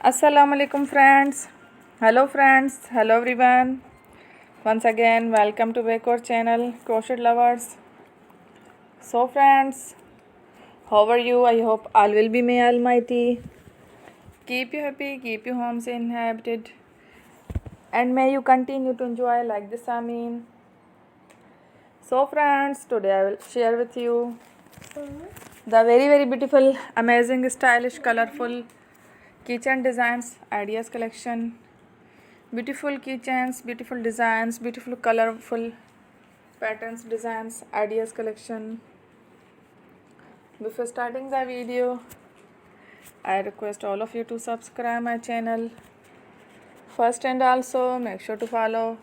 Assalamu alaikum friends. Hello everyone. Once again, welcome to Bakeout channel, crochet lovers. So friends, how are you? I hope all will be may Almighty. Keep you happy, keep your homes inhabited, and may you continue to enjoy like this. So friends, today I will share with you the very beautiful, amazing, stylish, colorful keychain designs ideas collection. Beautiful keychains, beautiful designs, beautiful colorful patterns, designs, ideas collection. Before starting the video, I request all of you to subscribe my channel first, and also make sure to follow.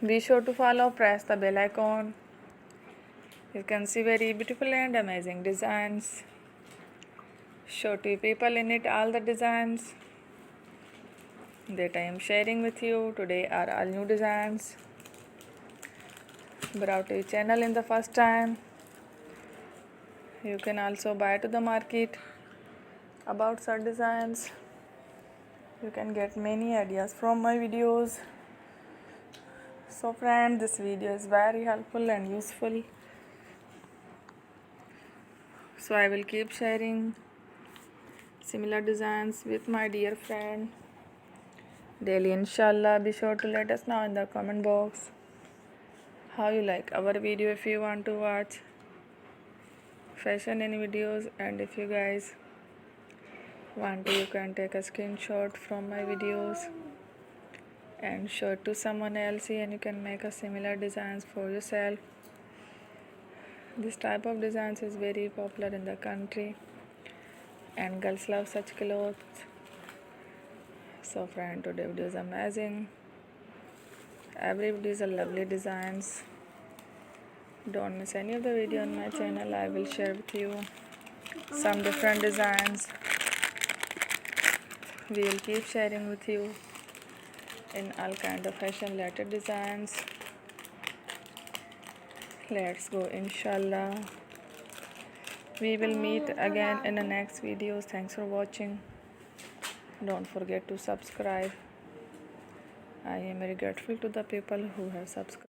Be sure to follow, press the bell icon. You can see very beautiful and amazing designs. Show to people in it all the designs that I am sharing with you today are all new designs brought to your channel in the first time. You can also buy to the market about such designs. You can get many ideas from my videos. So friends, this video is very helpful and useful. So I will keep sharing similar designs with my dear friend daily, inshallah. Be sure to let us know in the comment box how you like our video. If you want to watch fashion in videos, and if you guys want to, you can take a screenshot from my videos and show it to someone else, and you can make a similar designs for yourself. This type of designs is very popular in the country and girls love such clothes. So friend, today video is amazing. Every video is a lovely designs. Don't miss any of the video on my channel. I will share with you some different designs. We will keep sharing with you in all kind of fashion related designs. Let's go, inshallah. We will meet again in the next videos. Thanks for watching. Don't forget to subscribe. I am very grateful to the people who have subscribed.